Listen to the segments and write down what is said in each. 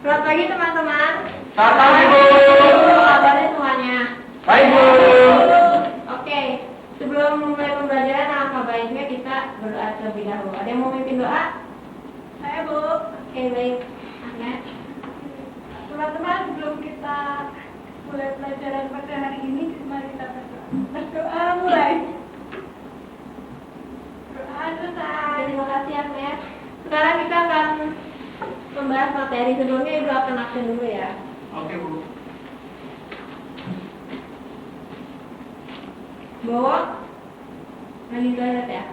Selamat pagi teman-teman. Selamat pagi, Bu. Apa kabarnya semuanya? Baik, Bu. Oke, sebelum mulai pembelajaran, alangkah baiknya kita berdoa terlebih dahulu. Ada yang mau memimpin doa? Saya, Bu. Oke, baik. Ahmed. Teman-teman, sebelum kita mulai pelajaran pada hari ini, mari kita berdoa. Berdoa mulai. Berdoa selesai. Terima kasih, Ahmed. Sekarang kita akan membahas materi. Sebelumnya Ibu akan absen dulu ya. Oke, Bu. Bowo, lagi toilet ya?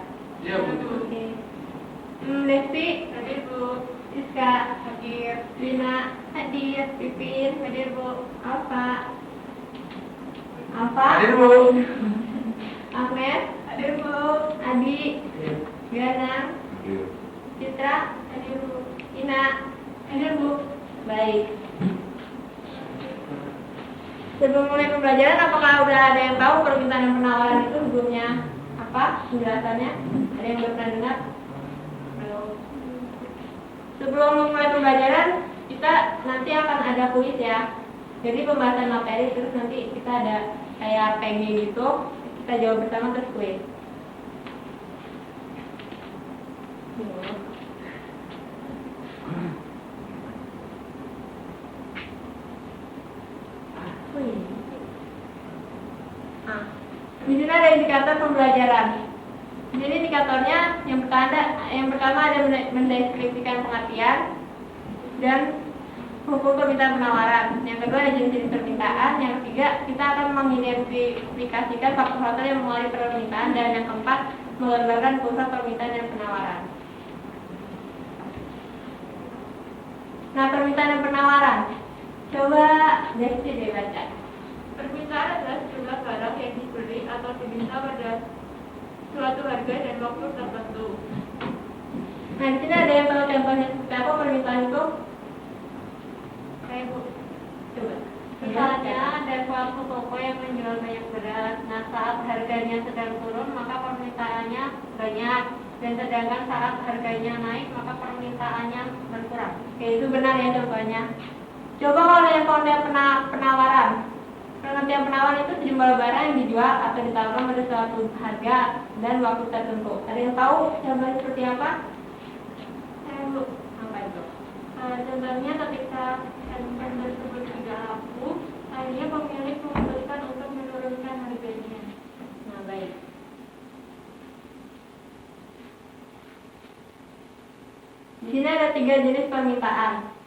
Iya, Bu. Oke. Desti, Hadir, Bu. Siska, Hadir. Lina, Hadir. Pipin, Hadir, Bu. Alfa, Hadir, Bu. Ahmed, Hadir, Bu. Adi, Ganang, Citra, Hadir, Bu. Ina. Hadir, Bu. Baik. Sebelum mulai pembelajaran, apakah udah ada yang tahu permintaan dan penawaran itu sebelumnya apa penjelasannya? Ada yang belum pernah dengar? Belum. Sebelum mulai pembelajaran, kita nanti akan ada kuis ya. Jadi pembahasan materi terus nanti kita ada kayak PG gitu. Kita jawab bersama terus kuis. Nah, di sini ada indikator pembelajaran. Jadi indikatornya yang pertama ada mendeskripsikan pengertian dan hukum permintaan penawaran. Yang kedua ada jenis-jenis permintaan. Yang ketiga kita akan mengidentifikasikan faktor-faktor yang menguasai permintaan, dan yang keempat menggambarkan pusat permintaan dan penawaran. Nah, permintaan dan penawaran. Coba Desti deh baca. Permintaan adalah sejumlah barang yang dibeli atau diminta pada suatu harga dan waktu tertentu. Nah, di sini ada yang tahu contohnya seperti apa permintaan itu? Kayak, Bu. Coba. Misalnya ada suatu toko yang menjual banyak beras. Nah, saat harganya sedang turun, maka permintaannya banyak. Dan sedangkan saat harganya naik, maka permintaannya berkurang. Oke, itu benar ya contohnya. Coba kalau yang konsep penawaran. Pengertian penawaran itu sejumlah barang yang dijual atau ditawarkan pada suatu harga dan waktu tertentu. Ada yang tahu contohnya seperti apa? Saya, Bu. Apa itu? Contohnya ketika handphone tersebut tidak laku, akhirnya pemilik memutuskan untuk menurunkan harganya. Nah, baik. Di sini ada 3 jenis permintaan.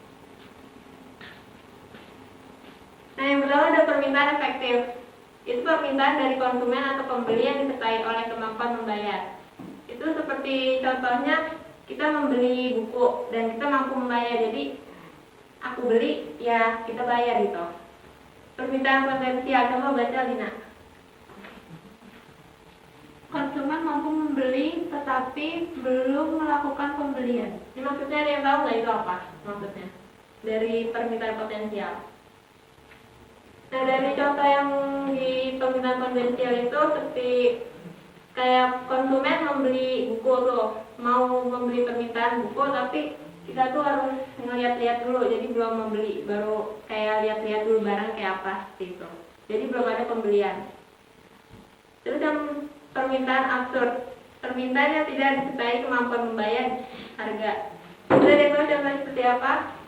Nah, yang pertama ada permintaan efektif. Itu permintaan dari konsumen atau pembeli yang disertai oleh kemampuan membayar. Itu seperti contohnya kita membeli buku dan kita mampu membayar. Jadi aku beli, ya kita bayar gitu. Permintaan potensial, coba baca Lina. Konsumen mampu membeli tetapi belum melakukan pembelian. Ini maksudnya ada yang tahu nggak itu apa maksudnya? Dari permintaan potensial. Nah, dari contoh yang di permintaan potensial itu seperti kayak konsumen membeli buku tuh, mau membeli permintaan buku tapi kita tuh harus ngeliat-liat dulu, jadi belum membeli, baru kayak lihat-lihat dulu barang kayak apa seperti itu. Jadi belum ada pembelian. Terus yang permintaan absurd, permintaan yang tidak disertai kemampuan membayar harga. Sudah diketahui contohnya seperti apa?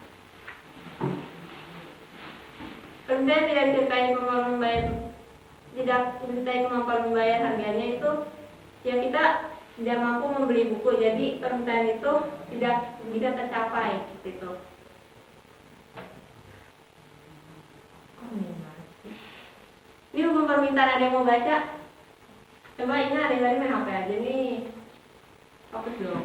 Permintaan tidak disertai kemampuan membayar, tidak disertai kemampuan membayar harganya itu, ya kita tidak mampu membeli buku, jadi permintaan itu tidak bisa tercapai gitu. Ini hukum permintaan, ada yang mau baca? Coba ini ada yang tadi main HP aja nih. Fokus dong.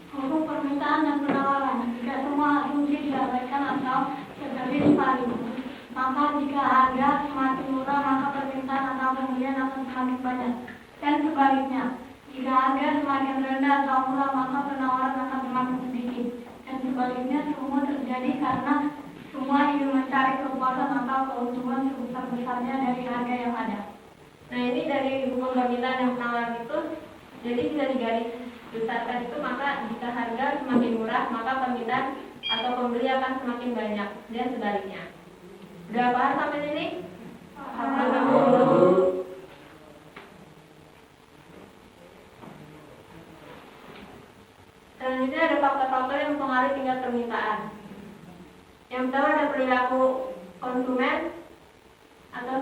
Hukum permintaan dan penawaran. Jika semua asumsi diabaikan atau terjadi saling, maka jika harga semakin murah, maka permintaan atau pembelian akan semakin banyak. Dan sebaliknya, jika harga semakin rendah atau murah, maka penawaran akan semakin sedikit. Dan sebaliknya, semua terjadi karena semua ingin mencari kepuasan atau keuntungan sebesar-besarnya dari harga yang ada. Nah, ini dari hukum permintaan dan penawaran itu, jadi bisa digaris besarkan itu, maka jika harga semakin murah, maka permintaan atau pembeli akan semakin banyak dan sebaliknya. Udah paham sampai sini? Selanjutnya ada faktor-faktor yang mempengaruhi tingkat permintaan. Yang pertama ada perilaku konsumen atau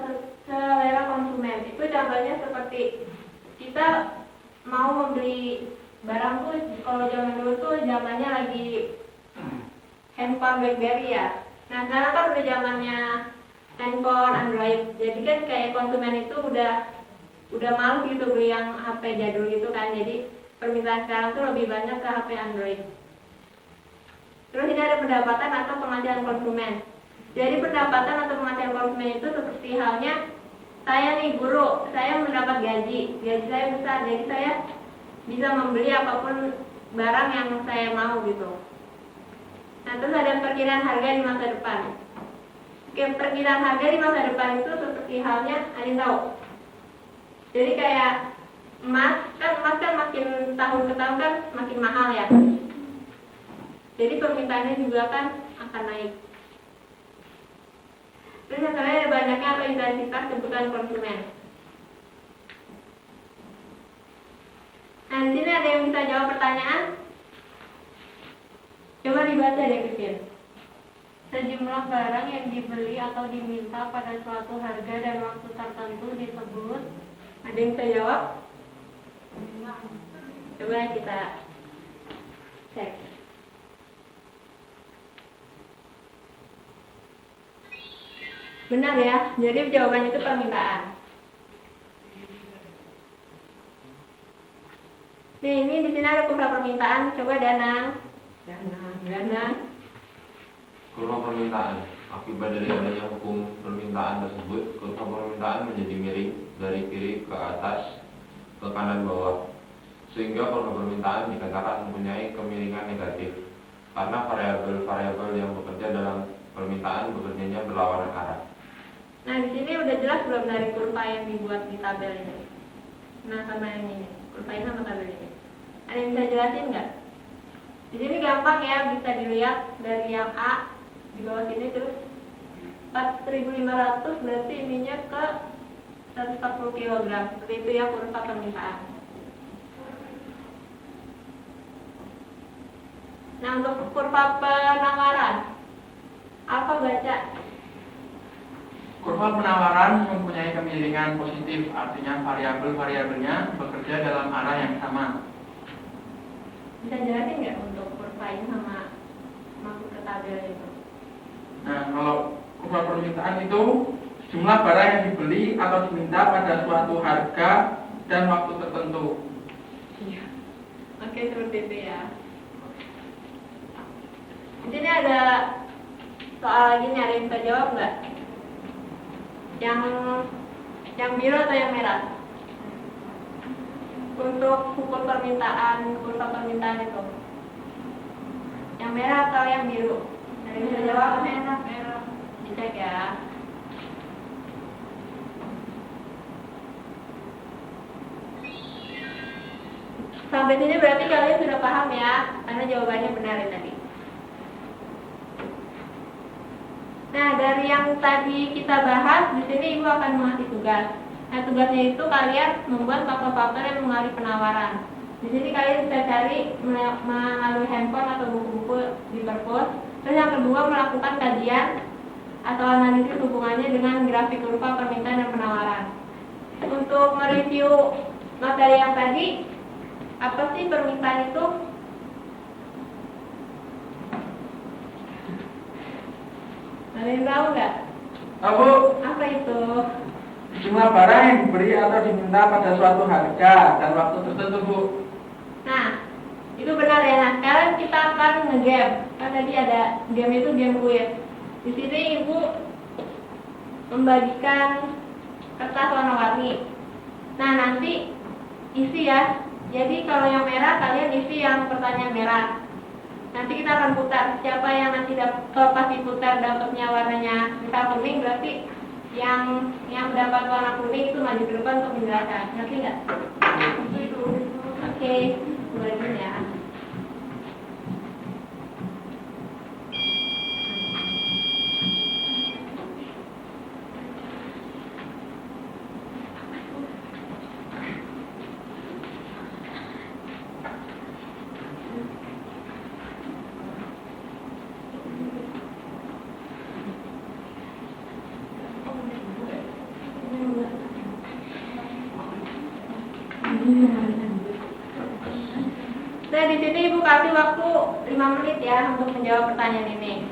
selera konsumen. Itu contohnya seperti kita mau membeli barang tuh, kalau zaman dulu tuh zamannya lagi handphone BlackBerry ya. Nah sekarang kan udah zamannya handphone Android. Jadi kan kayak konsumen itu udah malu gitu beli yang HP jadul gitu kan. Jadi permintaan sekarang tuh lebih banyak ke HP Android. Terus ini ada pendapatan atau penghasilan konsumen. Jadi pendapatan atau penghasilan konsumen itu seperti halnya saya nih guru, saya mendapat gaji saya besar, jadi saya bisa membeli apapun barang yang saya mau gitu. Nah terus ada perkiraan harga di masa depan. Oke, perkiraan harga di masa depan itu seperti halnya, ada yang tahu? Jadi kayak emas kan makin tahun ke tahun kan makin mahal ya. Jadi permintaannya juga kan akan naik. Terus yang terakhir ada banyaknya atau intensitas kebutuhan konsumen. Nah di sini ada yang bisa jawab pertanyaan? Coba dibaca deh Christine. Sejumlah barang yang dibeli atau diminta pada suatu harga dan waktu tertentu disebut. Ada yang bisa jawab? Coba kita cek. Benar ya, jadi jawabannya itu permintaan. Nih, ini di sini ada kurva permintaan. Coba Dana. Kurva permintaan. Akibat dari adanya hukum permintaan tersebut, kurva permintaan menjadi miring dari kiri ke atas ke kanan bawah. Sehingga kurva permintaan dikatakan mempunyai kemiringan negatif karena variabel-variabel yang bekerja dalam permintaan bekerjanya berlawanan arah. Nah, di sini udah jelas belum dari kurva yang dibuat di tabel ini? Nah, sama yang ini. Kurva ini sama tabel ini. Ada yang bisa jelasin nggak? Di sini gampang ya, bisa dilihat dari yang A di bawah sini terus 4.500 berarti ininya ke 140 kg. Seperti itu ya kurva permintaan. Nah, untuk kurva penawaran, apa baca? Kurva penawaran mempunyai kemiringan positif, artinya variabel-variabelnya bekerja dalam arah yang sama. Bisa jelasin nggak untuk kurva ini sama masuk ke tabel itu? Nah, kalau kurva permintaan itu jumlah barang yang dibeli atau diminta pada suatu harga dan waktu tertentu. Iya. Oke, seperti itu ya. Di sini ada soal lagi nih, ada yang bisa jawab nggak? Yang biru atau yang merah? Untuk hukum permintaan, kurva permintaan itu. Yang merah atau yang biru? Ada yang bisa jawab? Merah. Dicek ya. Sampai sini berarti kalian sudah paham ya, karena jawabannya benar ya tadi. Nah, dari yang tadi kita bahas, di sini Ibu akan mengasih tugas. Nah, tugasnya itu kalian membuat faktor-faktor yang mengaruhi penawaran. Di sini kalian bisa cari melalui handphone atau buku-buku di perpus. Terus yang kedua, melakukan kajian atau analisis hubungannya dengan grafik kurva permintaan dan penawaran. Untuk mereview materi yang tadi, apa sih permintaan itu? Ada yang tahu nggak? Tahu, Apa itu? jumlah barang yang diberi atau diminta pada suatu harga dan waktu tertentu, Bu. Nah, itu benar ya. Nah, sekarang kita akan nge-game. Kan tadi ada game itu game quiz. Di sini Ibu membagikan kertas warna-warni. Nah, nanti isi ya. Jadi kalau yang merah kalian isi yang pertanyaan merah. Nanti kita akan putar. Siapa yang nanti pas diputar dapatnya warnanya misal kuning, berarti yang mendapat warna kuning itu maju ke depan untuk menjelaskan. Ngerti nggak? Oke, mulai ya. sini Ibu kasih waktu 5 menit ya untuk menjawab pertanyaan ini.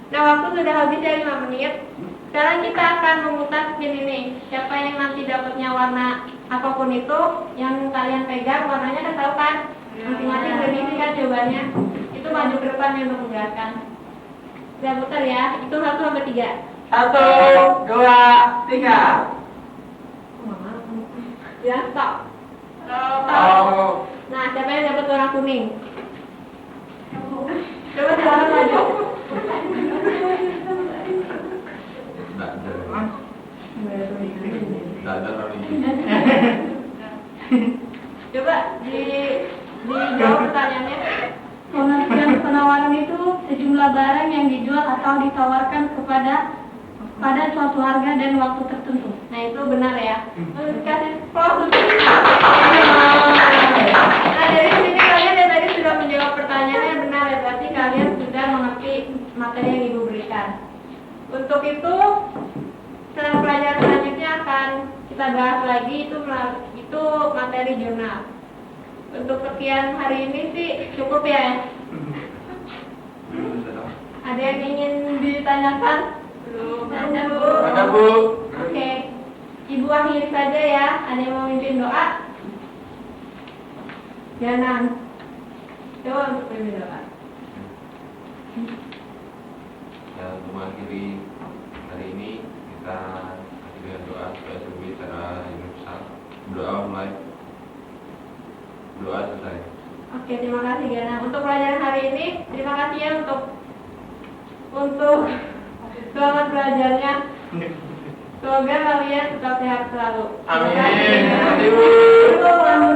Nah, waktu sudah habis ya 5 menit. Sekarang kita akan memutar spin ini. Siapa yang nanti dapatnya warna apapun itu, yang kalian pegang warnanya kan tahu kan? Masing-masing berdiri kan jawabannya. Itu maju ke depan untuk menjelaskan. Saya putar ya. Itu 1 sampai 3. 1, 2, 3. Ya, stop. Oh. Nah, siapa yang dapat warna kuning? Coba silakan maju. Tidak ada kami. Coba dijawab pertanyaannya. Pengertian penawaran itu sejumlah barang yang dijual atau ditawarkan pada suatu harga dan waktu tertentu. Nah, itu benar ya. Terus kasih close. Nah, dari sini kalian yang tadi sudah menjawab pertanyaannya benar ya. Berarti kalian sudah mengerti materi yang Ibu berikan. Untuk itu, setelah pelajaran selanjutnya akan kita bahas lagi itu materi jurnal. Untuk sekian hari ini sih cukup ya. Ada yang ingin ditanyakan? Belum. Ada Bu. Ada Bu. Oke. Ibu akhiri saja ya. Ada yang mau mimpin doa? Jangan. Coba untuk mimpin doa. Ya, untuk mengakhiri hari ini kita akhiri dengan doa supaya sembuh secara universal. Doa mulai. Doa selesai. Oke, terima kasih Gana. Untuk pelajaran hari ini, terima kasih ya untuk selamat belajarnya. Semoga kalian tetap sehat selalu. Amin. Terima kasih. Terima kasih, Bu.